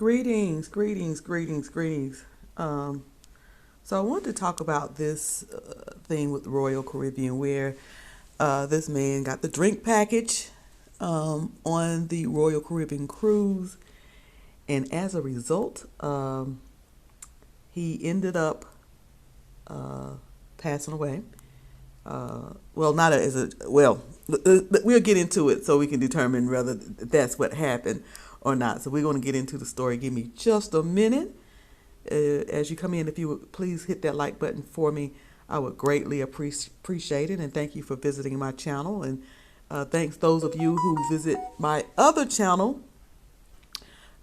Greetings, greetings, greetings, greetings. So I wanted to talk about this thing with Royal Caribbean where this man got the drink package on the Royal Caribbean cruise, and as a result, he ended up passing away. Well, not as a well. We'll get into it so we can determine whether that's what happened or not. So we're going to get into the story. Give me just a minute. As you come in, if you would please hit that like button for me, I would greatly appreciate it. And thank you for visiting my channel. And thanks those of you who visit my other channel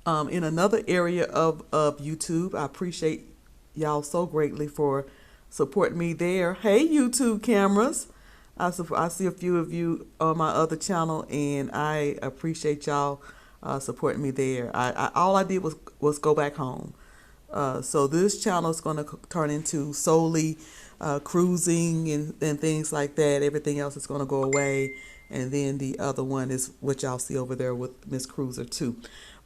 in another area of YouTube. I appreciate y'all so greatly for supporting me there. Hey, YouTube cameras. I see a few of you on my other channel, and I appreciate y'all supporting me there. All I did was go back home. So this channel is going to turn into solely cruising and things like that. Everything else is going to go away. And then the other one is what y'all see over there with Miss Cruiser 2.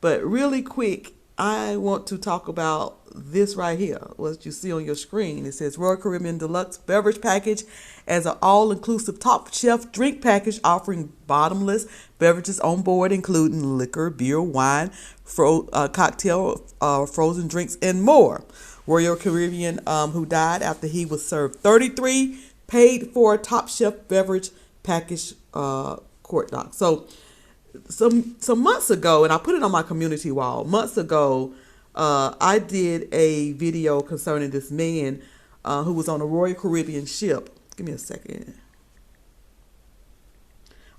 But really quick, I want to talk about this right here, what you see on your screen. It says Royal Caribbean Deluxe Beverage Package as an all-inclusive top shelf drink package offering bottomless beverages on board, including liquor, beer, wine, cocktail, frozen drinks, and more. Royal Caribbean, who died after he was served 33 paid for top shelf beverage package court doc. So some months ago, and I put it on my community wall, months ago, I did a video concerning this man who was on a Royal Caribbean ship. Give me a second.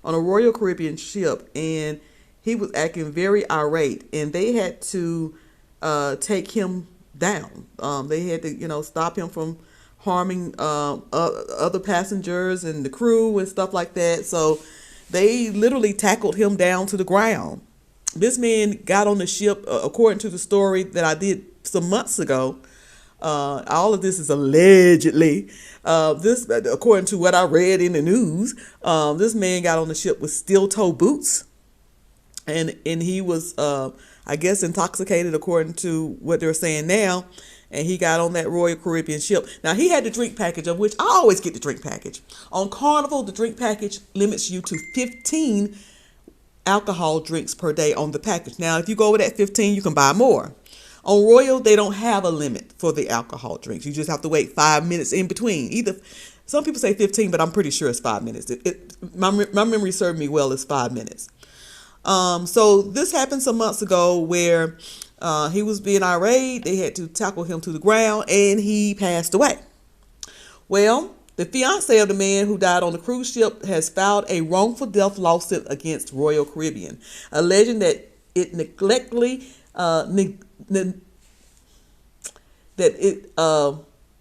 On a Royal Caribbean ship, and he was acting very irate, and they had to take him down. They had to, stop him from harming other passengers and the crew and stuff like that. So they literally tackled him down to the ground. This man got on the ship, according to the story that I did some months ago. All of this is allegedly. This, according to what I read in the news, this man got on the ship with steel-toe boots, and he was, I guess, intoxicated, according to what they're saying now. And he got on that Royal Caribbean ship. Now, he had the drink package, of which I always get the drink package. On Carnival, the drink package limits you to 15 alcohol drinks per day on the package. Now, if you go over that 15, you can buy more. On Royal, they don't have a limit for the alcohol drinks. You just have to wait 5 minutes in between. Some people say 15, but I'm pretty sure it's 5 minutes. My memory served me well. It's 5 minutes. So this happened some months ago where he was being irate. They had to tackle him to the ground, and he passed away. Well, the fiance of the man who died on the cruise ship has filed a wrongful death lawsuit against Royal Caribbean, alleging that it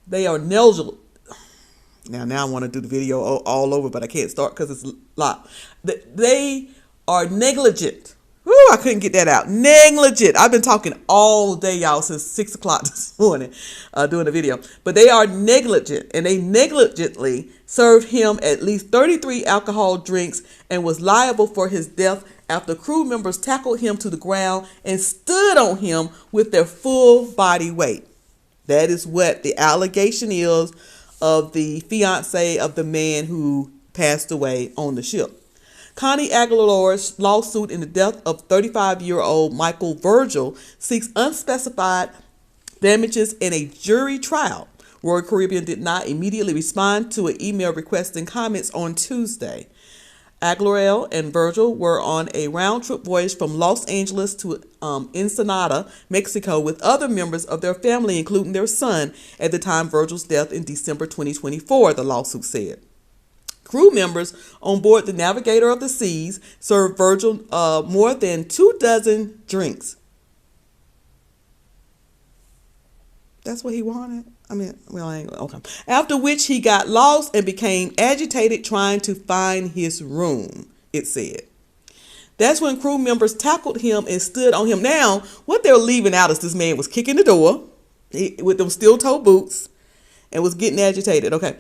they are negligent. Now I want to do the video all over, but I can't start because it's live. They are negligent. Woo, I couldn't get that out. Negligent. I've been talking all day, y'all, since 6 o'clock this morning, doing a video. But they are negligent, and they negligently served him at least 33 alcohol drinks and was liable for his death after crew members tackled him to the ground and stood on him with their full body weight. That is what the allegation is of the fiance of the man who passed away on the ship. Connie Aguilar's lawsuit in the death of 35-year-old Michael Virgil seeks unspecified damages in a jury trial. Royal Caribbean did not immediately respond to an email requesting comments on Tuesday. Aguilar and Virgil were on a round-trip voyage from Los Angeles to Ensenada, Mexico, with other members of their family, including their son, at the time Virgil's death in December 2024, the lawsuit said. Crew members on board the Navigator of the Seas served Virgil more than 24 drinks. That's what he wanted? Okay. After which he got lost and became agitated trying to find his room, it said. That's when crew members tackled him and stood on him. Now, what they're leaving out is this man was kicking the door with them steel-toe boots. and was getting agitated. Okay,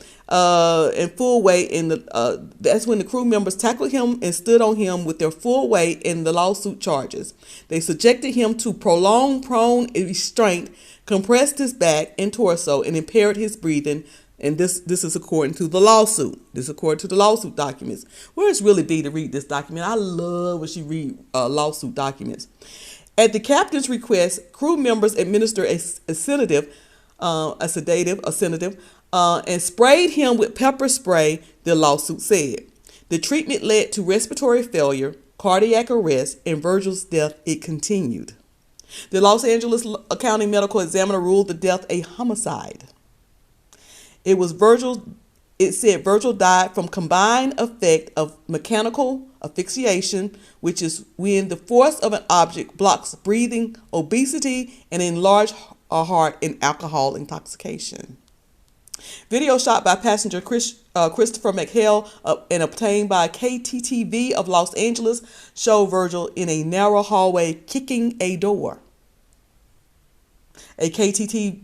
in full weight in the. That's when the crew members tackled him and stood on him with their full weight in the lawsuit charges. They subjected him to prolonged prone restraint, compressed his back and torso, and impaired his breathing. And this is according to the lawsuit. This is according to the lawsuit documents. Where it's really be to read this document. I love when she read lawsuit documents. At the captain's request, crew members administered a sedative, and sprayed him with pepper spray, the lawsuit said. The treatment led to respiratory failure, cardiac arrest, and Virgil's death. It continued. The Los Angeles County Medical Examiner ruled the death a homicide. It said Virgil died from combined effect of mechanical asphyxiation, which is when the force of an object blocks breathing, obesity, and enlarged heart, and alcohol intoxication. Video shot by passenger Christopher McHale and obtained by KTTV of Los Angeles showed Virgil in a narrow hallway kicking a door. A KTTV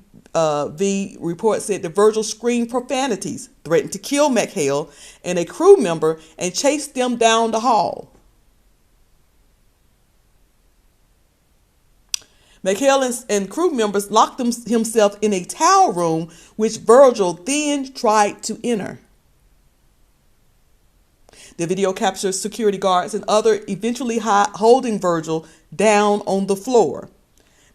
report said that Virgil screamed profanities, threatened to kill McHale and a crew member, and chased them down the hall. McHale and crew members locked himself in a towel room, which Virgil then tried to enter. The video captures security guards and others eventually holding Virgil down on the floor.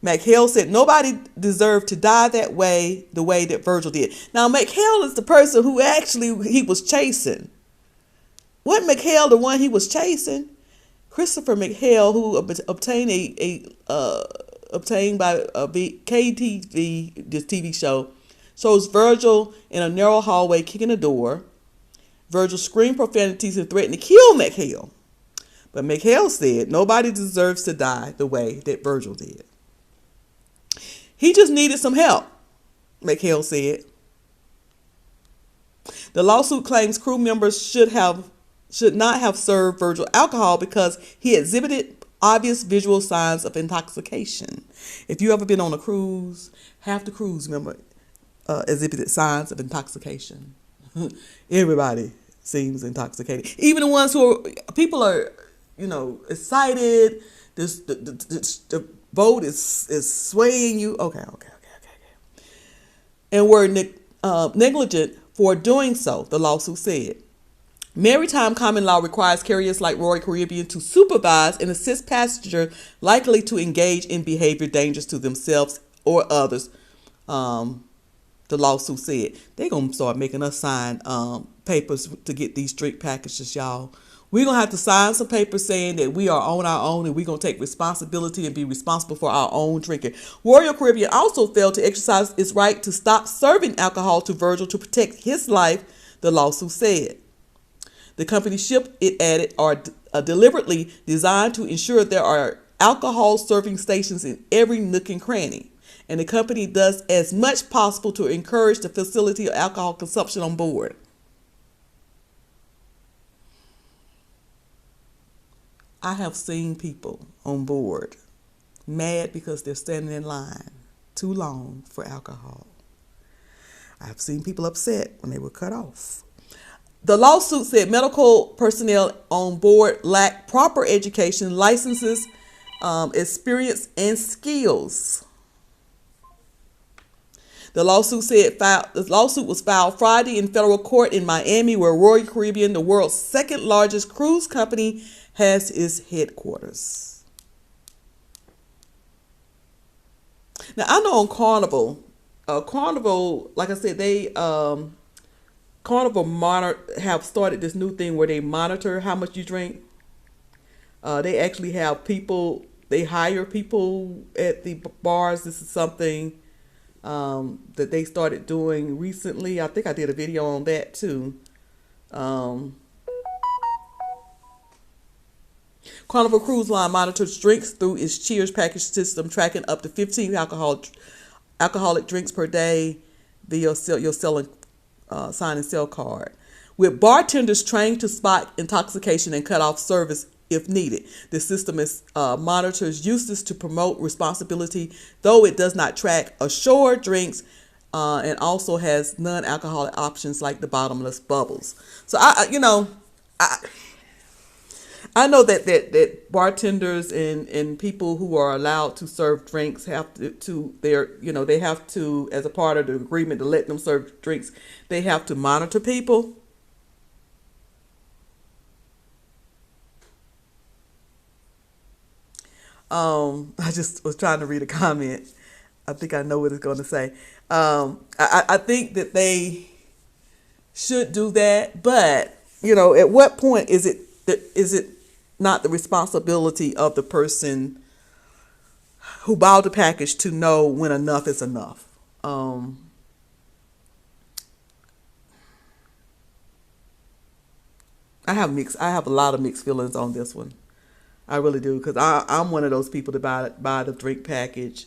McHale said nobody deserved to die the way that Virgil did. Now, McHale is the person who actually he was chasing. Wasn't McHale the one he was chasing? Christopher McHale, who obtained obtained by KTV, this TV show, shows Virgil in a narrow hallway kicking a door. Virgil screamed profanities and threatened to kill McHale. But McHale said nobody deserves to die the way that Virgil did. He just needed some help, McHale said. The lawsuit claims crew members should not have served Virgil alcohol because he exhibited obvious visual signs of intoxication. If you ever been on a cruise, half the cruise member exhibited signs of intoxication. Everybody seems intoxicated. Even the ones people are, excited. The boat is swaying you. Okay. And were negligent for doing so, the lawsuit said. Maritime common law requires carriers like Royal Caribbean to supervise and assist passengers likely to engage in behavior dangerous to themselves or others, the lawsuit said. They're going to start making us sign papers to get these drink packages, y'all. We're going to have to sign some papers saying that we are on our own and we're going to take responsibility and be responsible for our own drinking. Royal Caribbean also failed to exercise its right to stop serving alcohol to Virgil to protect his life, the lawsuit said. The company ship, it added, are deliberately designed to ensure there are alcohol serving stations in every nook and cranny. And the company does as much possible to encourage the facility of alcohol consumption on board. I have seen people on board mad because they're standing in line too long for alcohol. I've seen people upset when they were cut off. The lawsuit said medical personnel on board lacked proper education, licenses, experience, and skills. The lawsuit was filed Friday in federal court in Miami, where Royal Caribbean, the world's second largest cruise company, has its headquarters. Now, I know on Carnival, like I said, they Carnival have started this new thing where they monitor how much you drink. They actually have people, they hire people at the bars. This is something that they started doing recently. I think I did a video on that too. Carnival Cruise Line monitors drinks through its Cheers package system, tracking up to 15 alcoholic drinks per day via your sign and sell card. With bartenders trained to spot intoxication and cut off service if needed. The system monitors usage to promote responsibility, though it does not track ashore drinks and also has non-alcoholic options like the bottomless bubbles. So I I know that bartenders and people who are allowed to serve drinks have they have to, as a part of the agreement to let them serve drinks, they have to monitor people. I just was trying to read a comment. I think I know what it's going to say. I think that they should do that, but at what point is it not the responsibility of the person who bought the package to know when enough is enough? I have a lot of mixed feelings on this one. I really do, because I'm one of those people that buy the drink package,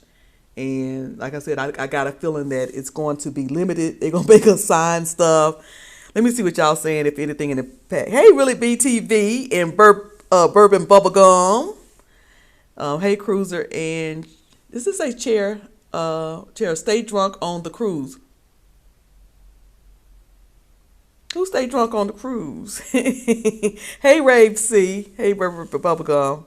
and like I said, I got a feeling that it's going to be limited. They're gonna make us sign stuff. Let me see what y'all saying, if anything in the pack. Hey, really, BTV and bourbon bubblegum. Hey, Cruiser, and this is a chair. Stay drunk on the cruise. Who stayed drunk on the cruise? Hey, Rave C. Hey, bubblegum.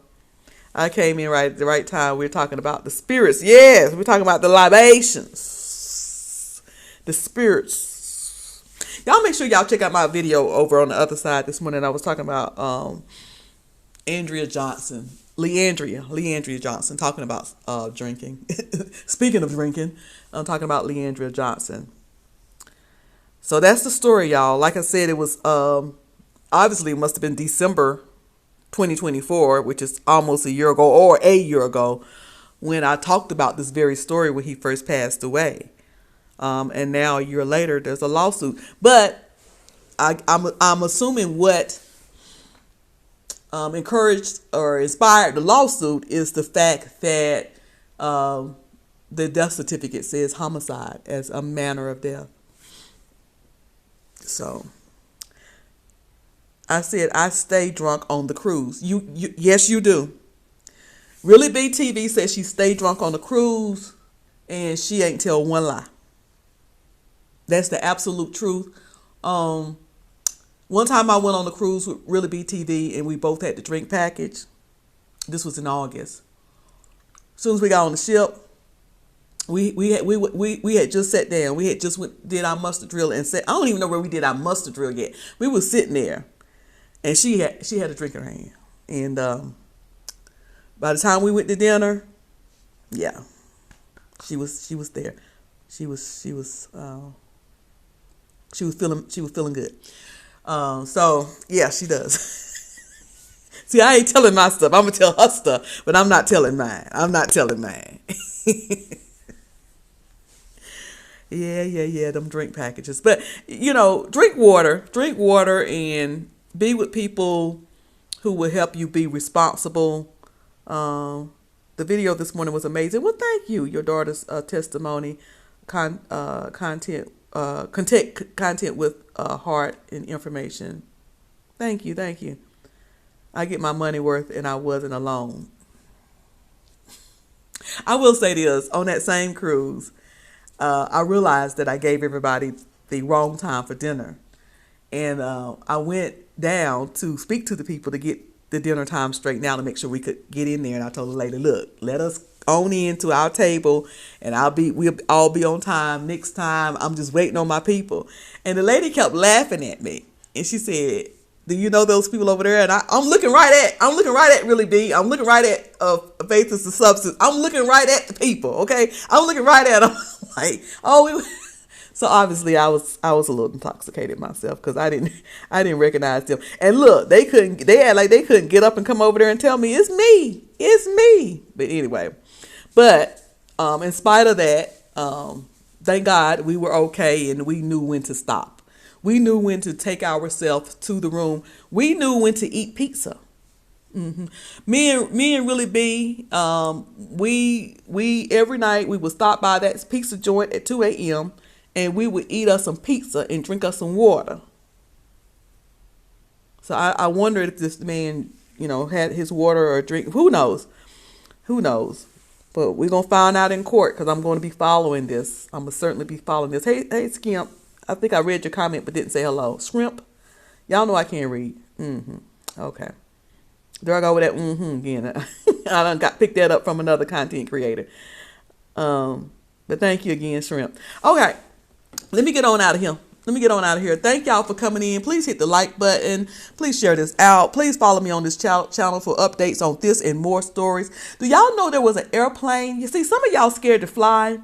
I came in right at the right time. We're talking about the spirits. Yes, we're talking about the libations. The spirits. Y'all make sure y'all check out my video over on the other side this morning. I was talking about Andrea Johnson. Leandria Johnson, talking about drinking. Speaking of drinking, I'm talking about Leandria Johnson. So that's the story, y'all. Like I said, it was obviously it must have been December 2024, which is almost a year ago, or a year ago, when I talked about this very story when he first passed away. And now a year later, there's a lawsuit. But I'm assuming what encouraged or inspired the lawsuit is the fact that the death certificate says homicide as a manner of death. So I said, I stay drunk on the cruise. You yes, you do. Really, BTV says she stayed drunk on the cruise, and she ain't tell one lie. That's the absolute truth. One time I went on the cruise with Really BTV, and we both had the drink package. This was in August. As soon as we got on the ship, we had just sat down. We had just did our muster drill and said, I don't even know where we did our muster drill yet. We were sitting there, and she had a drink in her hand. And by the time we went to dinner, yeah, she was there. She was feeling good. So yeah, she does. See, I ain't telling my stuff. I'm gonna tell her stuff, but I'm not telling mine. Yeah, them drink packages. But, drink water and be with people who will help you be responsible. The video this morning was amazing. Well, thank you. Your daughter's testimony, content with heart and information. Thank you. I get my money worth, and I wasn't alone. I will say this, on that same cruise, I realized that I gave everybody the wrong time for dinner. And I went down to speak to the people to get the dinner time straightened out to make sure we could get in there. And I told the lady, look, let us on in to our table, and we'll all be on time next time. I'm just waiting on my people. And the lady kept laughing at me. And she said, do you know those people over there? And I'm looking right at Really B. I'm looking right at Faith is the Substance. I'm looking right at the people, okay? I'm looking right at them. Like, so obviously I was a little intoxicated myself, because I didn't recognize them. And look, they had like they couldn't get up and come over there and tell me it's me. But anyway, in spite of that, thank God we were okay, and we knew when to stop. We knew when to take ourselves to the room. We knew when to eat pizza. Mm-hmm. Me and Really B, we every night we would stop by that pizza joint at 2 a.m. and we would eat us some pizza and drink us some water. So I wondered if this man, had his water or drink. Who knows? But we're going to find out in court because I'm going to be following this. I'm going to certainly be following this. Hey, Skimp. I think I read your comment but didn't say hello. Shrimp. Y'all know I can't read. Okay. There I go with that again. I done picked that up from another content creator. But thank you again, Shrimp. Okay. Let me get on out of here. Thank y'all for coming in. Please hit the like button. Please share this out. Please follow me on this channel for updates on this and more stories. Do y'all know there was an airplane? You see, some of y'all scared to fly.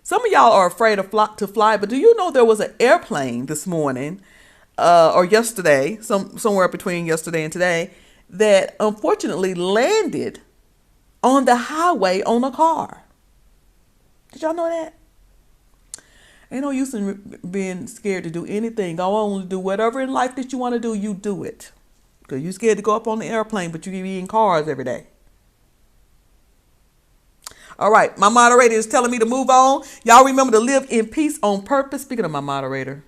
Some of y'all are afraid to fly. But do you know there was an airplane this morning or yesterday, somewhere between yesterday and today, that unfortunately landed on the highway on a car? Did y'all know that? Ain't no use in being scared to do anything. Go on to do whatever in life that you want to do, you do it. Because you're scared to go up on the airplane, but you can be in cars every day. All right, my moderator is telling me to move on. Y'all remember to live in peace on purpose. Speaking of my moderator,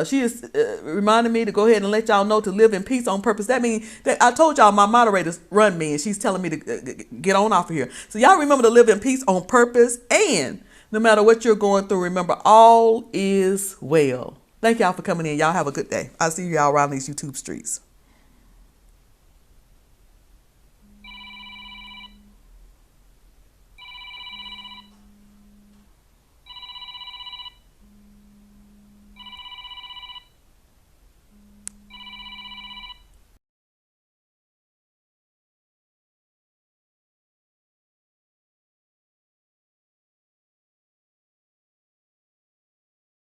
she is reminding me to go ahead and let y'all know to live in peace on purpose. That means that I told y'all my moderators run me, and she's telling me to get on off of here. So y'all remember to live in peace on purpose, and no matter what you're going through, remember all is well. Thank y'all for coming in. Y'all have a good day. I'll see y'all around these YouTube streets.